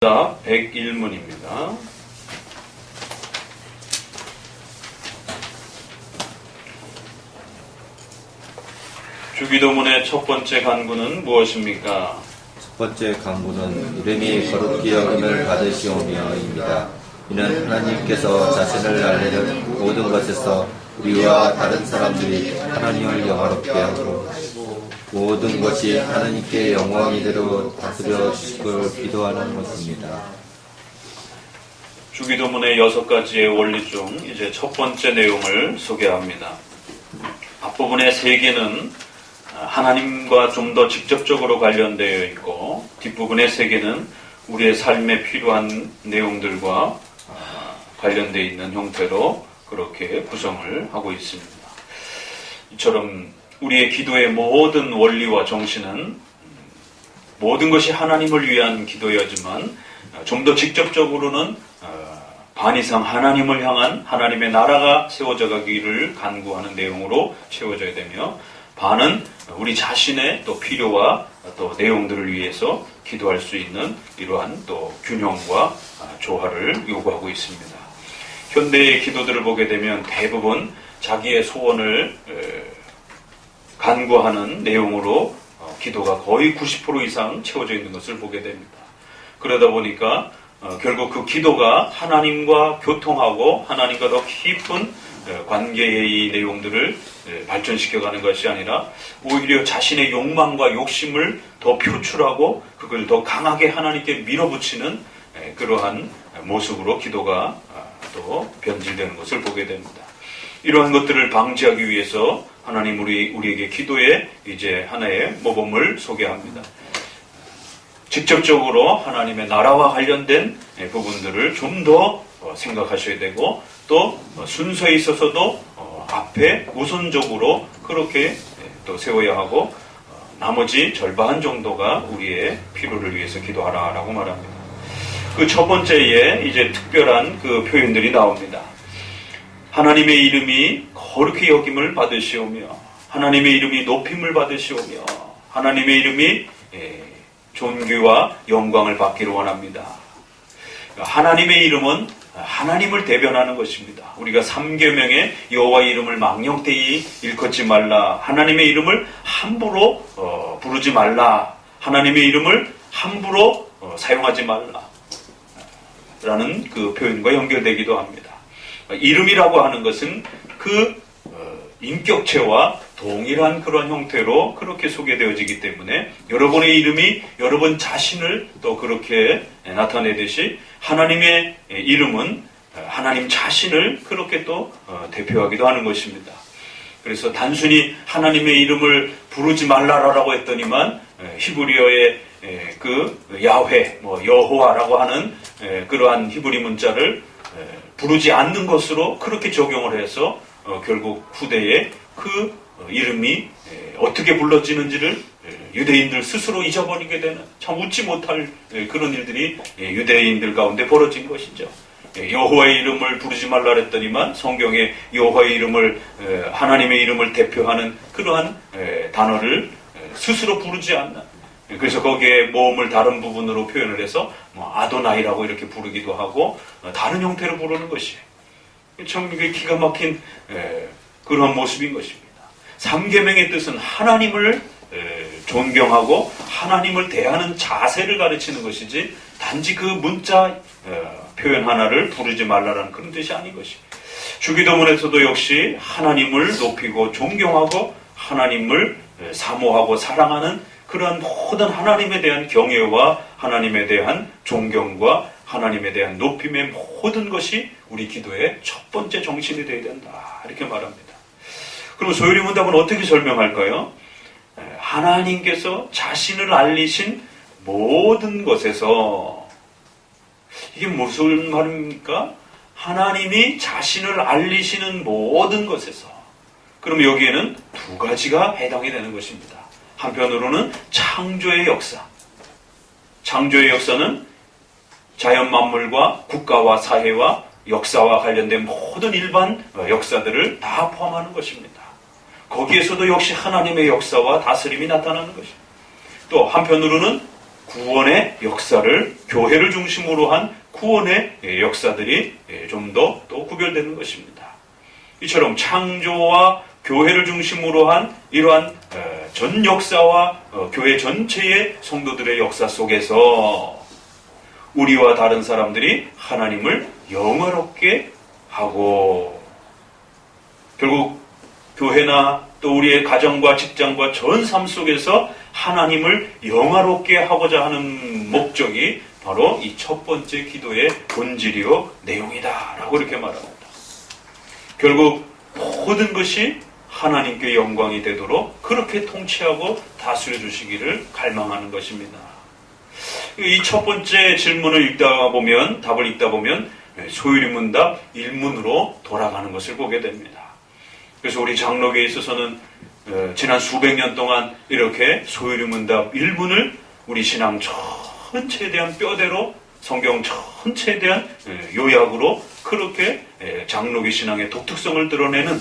101문입니다. 주기도문의 첫 번째 간구는 무엇입니까? 첫 번째 간구는 이름이 거룩히 여김을 받으시오며입니다. 이는 하나님께서 자신을 알리는 모든 것에서 우리와 다른 사람들이 하나님을 영화롭게 하고 모든 것이 하나님께 영광이대로 다스려 주시길 기도하는 것입니다. 주기도문의 6가지의 원리 중 이제 첫 번째 내용을 소개합니다. 앞부분의 3개는 하나님과 좀 더 직접적으로 관련되어 있고, 뒷부분의 3개는 우리의 삶에 필요한 내용들과 관련되어 있는 형태로 그렇게 구성을 하고 있습니다. 이처럼 우리의 기도의 모든 원리와 정신은 모든 것이 하나님을 위한 기도여지만 좀 더 직접적으로는 반 이상 하나님을 향한 하나님의 나라가 세워져 가기를 간구하는 내용으로 채워져야 되며, 반은 우리 자신의 또 필요와 또 내용들을 위해서 기도할 수 있는 이러한 또 균형과 조화를 요구하고 있습니다. 현대의 기도들을 보게 되면 대부분 자기의 소원을 간구하는 내용으로 기도가 거의 90% 이상 채워져 있는 것을 보게 됩니다. 그러다 보니까 결국 그 기도가 하나님과 교통하고 하나님과 더 깊은 관계의 이 내용들을 발전시켜가는 것이 아니라 오히려 자신의 욕망과 욕심을 더 표출하고 그걸 더 강하게 하나님께 밀어붙이는 그러한 모습으로 기도가 또 변질되는 것을 보게 됩니다. 이러한 것들을 방지하기 위해서 하나님 우리에게 기도의 이제 하나의 모범을 소개합니다. 직접적으로 하나님의 나라와 관련된 부분들을 좀 더 생각하셔야 되고, 또 순서에 있어서도 앞에 우선적으로 그렇게 또 세워야 하고, 나머지 절반 정도가 우리의 필요를 위해서 기도하라라고 말합니다. 그 첫 번째에 이제 특별한 그 표현들이 나옵니다. 하나님의 이름이 거룩히 여김을 받으시오며, 하나님의 이름이 높임을 받으시오며, 하나님의 이름이 존귀와 영광을 받기를 원합니다. 하나님의 이름은 하나님을 대변하는 것입니다. 우리가 3계명에 여호와의 이름을 망령되이 일컫지 말라, 하나님의 이름을 함부로 부르지 말라, 하나님의 이름을 함부로 사용하지 말라 라는 그 표현과 연결되기도 합니다. 이름이라고 하는 것은 그 인격체와 동일한 그런 형태로 그렇게 소개되어지기 때문에 여러분의 이름이 여러분 자신을 또 그렇게 나타내듯이 하나님의 이름은 하나님 자신을 그렇게 또 대표하기도 하는 것입니다. 그래서 단순히 하나님의 이름을 부르지 말라라고 했더니만 히브리어의 그 야훼, 여호와라고 하는 그러한 히브리 문자를 부르지 않는 것으로 그렇게 적용을 해서 결국 후대에 그 이름이 어떻게 불러지는지를 유대인들 스스로 잊어버리게 되는 참 웃지 못할 그런 일들이 유대인들 가운데 벌어진 것이죠. 여호와의 이름을 부르지 말라 했더니만 성경에 여호와의 이름을 하나님의 이름을 대표하는 그러한 단어를 스스로 부르지 않는, 그래서 거기에 모음을 다른 부분으로 표현을 해서 아도나이라고 이렇게 부르기도 하고 다른 형태로 부르는 것이에요. 참 기가 막힌 그런 모습인 것입니다. 3계명의 뜻은 하나님을 존경하고 하나님을 대하는 자세를 가르치는 것이지 단지 그 문자 표현 하나를 부르지 말라라는 그런 뜻이 아닌 것입니다. 주기도문에서도 역시 하나님을 높이고 존경하고 하나님을 사모하고 사랑하는 그러한 모든 하나님에 대한 경외와 하나님에 대한 존경과 하나님에 대한 높임의 모든 것이 우리 기도의 첫 번째 정신이 되어야 된다, 이렇게 말합니다. 그럼 소요리 문답은 어떻게 설명할까요? 하나님께서 자신을 알리신 모든 것에서, 이게 무슨 말입니까? 하나님이 자신을 알리시는 모든 것에서. 그럼 여기에는 2가지가 해당이 되는 것입니다. 한편으로는 창조의 역사. 창조의 역사는 자연 만물과 국가와 사회와 역사와 관련된 모든 일반 역사들을 다 포함하는 것입니다. 거기에서도 역시 하나님의 역사와 다스림이 나타나는 것입니다. 또 한편으로는 구원의 역사를, 교회를 중심으로 한 구원의 역사들이 좀 더 또 구별되는 것입니다. 이처럼 창조와 교회를 중심으로 한 이러한 전 역사와 교회 전체의 성도들의 역사 속에서 우리와 다른 사람들이 하나님을 영화롭게 하고, 결국 교회나 또 우리의 가정과 직장과 전 삶 속에서 하나님을 영화롭게 하고자 하는 목적이 바로 이 첫 번째 기도의 본질이요 내용이다라고 이렇게 말합니다. 결국 모든 것이 하나님께 영광이 되도록 그렇게 통치하고 다스려 주시기를 갈망하는 것입니다. 이 첫 번째 질문을 읽다 보면, 답을 읽다 보면 소유리문답 1문으로 돌아가는 것을 보게 됩니다. 그래서 우리 장로교에 있어서는 지난 수백 년 동안 이렇게 소유리문답 1문을 우리 신앙 전체에 대한 뼈대로, 성경 전체에 대한 요약으로 그렇게 장로교 신앙의 독특성을 드러내는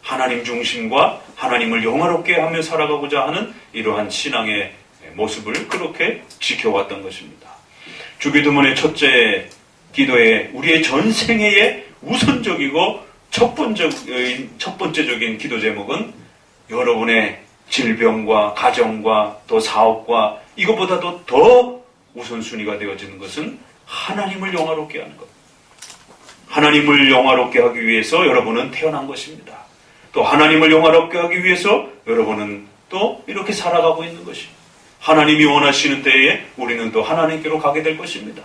하나님 중심과 하나님을 영화롭게 하며 살아가고자 하는 이러한 신앙의 모습을 그렇게 지켜왔던 것입니다. 주기도문의 첫째 기도에 우리의 전생애의 우선적이고 첫 번째적인 기도 제목은 여러분의 질병과 가정과 또 사업과 이것보다도 더 우선순위가 되어지는 것은 하나님을 영화롭게 하는 것. 하나님을 영화롭게 하기 위해서 여러분은 태어난 것입니다. 또 하나님을 영화롭게 하기 위해서 여러분은 또 이렇게 살아가고 있는 것입니다. 하나님이 원하시는 때에 우리는 또 하나님께로 가게 될 것입니다.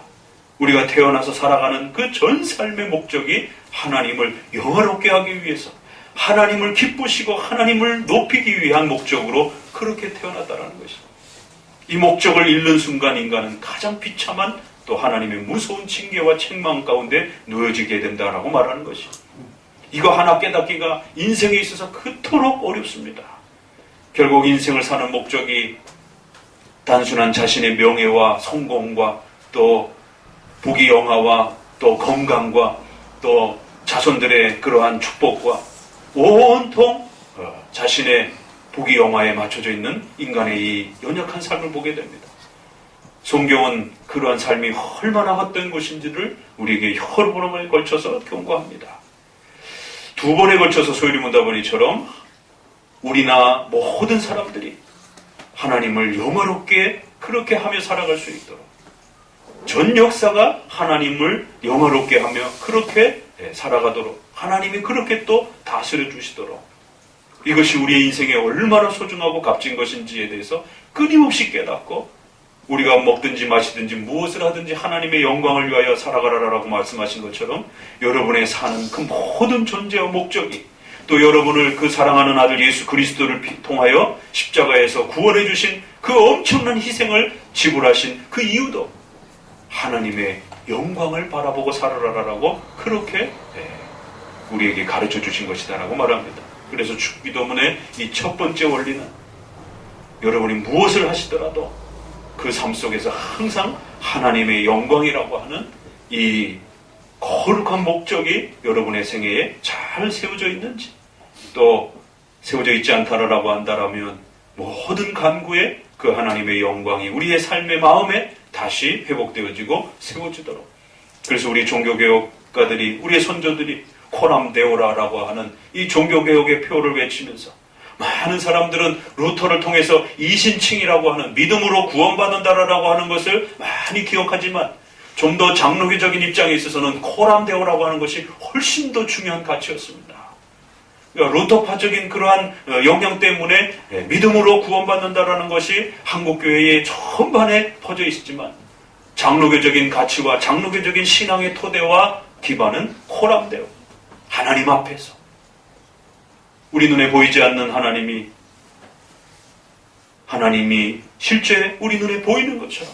우리가 태어나서 살아가는 그 전 삶의 목적이 하나님을 영화롭게 하기 위해서, 하나님을 기쁘시고 하나님을 높이기 위한 목적으로 그렇게 태어났다는 것입니다. 이 목적을 잃는 순간 인간은 가장 비참한 또 하나님의 무서운 징계와 책망 가운데 놓여지게 된다라고 말하는 것입니다. 이거 하나 깨닫기가 인생에 있어서 그토록 어렵습니다. 결국 인생을 사는 목적이 단순한 자신의 명예와 성공과 또 부귀영화와 또 건강과 또 자손들의 그러한 축복과 온통 자신의 부귀영화에 맞춰져 있는 인간의 이 연약한 삶을 보게 됩니다. 성경은 그러한 삶이 얼마나 헛된 것인지를 우리에게 여러 번에 걸쳐서 경고합니다. 두 번에 걸쳐서 소유리문답원이처럼 우리나 모든 사람들이 하나님을 영화롭게 그렇게 하며 살아갈 수 있도록, 전 역사가 하나님을 영화롭게 하며 그렇게 살아가도록, 하나님이 그렇게 또 다스려 주시도록, 이것이 우리의 인생에 얼마나 소중하고 값진 것인지에 대해서 끊임없이 깨닫고, 우리가 먹든지 마시든지 무엇을 하든지 하나님의 영광을 위하여 살아가라라고 말씀하신 것처럼 여러분의 사는 그 모든 존재와 목적이, 또 여러분을 그 사랑하는 아들 예수 그리스도를 통하여 십자가에서 구원해 주신 그 엄청난 희생을 지불하신 그 이유도 하나님의 영광을 바라보고 살아라라고 그렇게 우리에게 가르쳐 주신 것이다라고 말합니다. 그래서 주기도문의 이 첫 번째 원리는 여러분이 무엇을 하시더라도 그 삶 속에서 항상 하나님의 영광이라고 하는 이 거룩한 목적이 여러분의 생애에 잘 세워져 있는지, 또 세워져 있지 않다라고 한다면 모든 간구에 그 하나님의 영광이 우리의 삶의 마음에 다시 회복되어지고 세워지도록. 그래서 우리 종교개혁가들이, 우리의 선조들이 코람데오라라고 하는 이 종교개혁의 표를 외치면서, 많은 사람들은 루터를 통해서 이신칭이라고 하는 믿음으로 구원받는다라고 하는 것을 많이 기억하지만 좀 더 장로교적인 입장에 있어서는 코람데오라고 하는 것이 훨씬 더 중요한 가치였습니다. 그러니까 루터파적인 그러한 영향 때문에 믿음으로 구원받는다라는 것이 한국교회의 전반에 퍼져 있었지만, 장로교적인 가치와 장로교적인 신앙의 토대와 기반은 코람데오, 하나님 앞에서 우리 눈에 보이지 않는 하나님이 실제 우리 눈에 보이는 것처럼,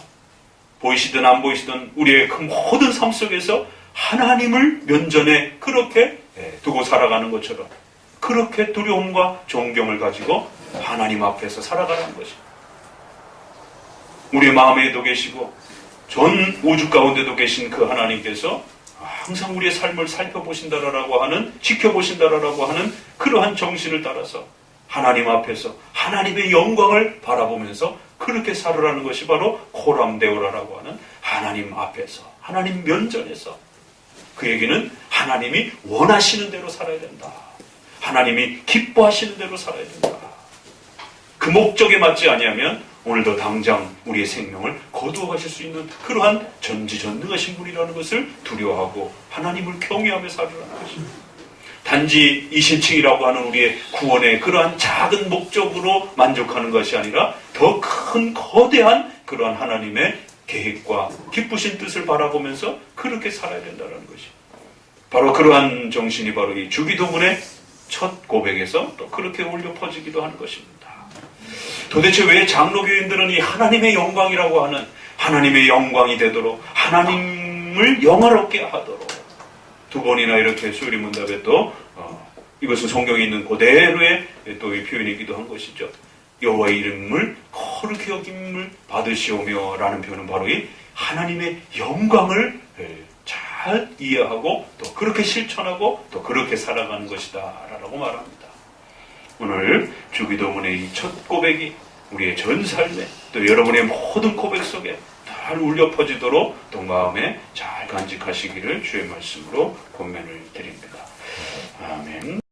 보이시든 안 보이시든 우리의 그 모든 삶 속에서 하나님을 면전에 그렇게 두고 살아가는 것처럼, 그렇게 두려움과 존경을 가지고 하나님 앞에서 살아가는 것입니다. 우리의 마음에도 계시고 전 우주 가운데도 계신 그 하나님께서 항상 우리의 삶을 살펴보신다라고 하는, 지켜보신다라고 하는 그러한 정신을 따라서 하나님 앞에서 하나님의 영광을 바라보면서 그렇게 살으라는 것이 바로 코람데오라라고 하는 하나님 앞에서, 하나님 면전에서 그에게는 하나님이 원하시는 대로 살아야 된다. 하나님이 기뻐하시는 대로 살아야 된다. 그 목적에 맞지 아니하면 오늘도 당장 우리의 생명을 거두어 가실 수 있는 그러한 전지전능하신 분이라는 것을 두려워하고 하나님을 경외하며 살으라는 것입니다. 단지 이신칭이라고 하는 우리의 구원의 그러한 작은 목적으로 만족하는 것이 아니라 더 큰 거대한 그러한 하나님의 계획과 기쁘신 뜻을 바라보면서 그렇게 살아야 된다는 것이 바로 그러한 정신이 바로 이 주기도문의 첫 고백에서 또 그렇게 울려 퍼지기도 하는 것입니다. 도대체 왜 장로교인들은 이 하나님의 영광이라고 하는 하나님의 영광이 되도록 하나님을 영화롭게 하도록 두 번이나 이렇게 수리문답에 또 이것은 성경에 있는 그대로의 또 이 표현이기도 한 것이죠. 여호와의 이름을 거룩히 여김을 받으시오며 라는 표현은 바로 이 하나님의 영광을 잘 이해하고 또 그렇게 실천하고 또 그렇게 살아가는 것이다 라고 말합니다. 오늘 주기도문의 이 첫 고백이 우리의 전 삶에 또 여러분의 모든 고백 속에 잘 울려 퍼지도록 또 마음에 잘 간직하시기를 주의 말씀으로 권면을 드립니다. 아멘.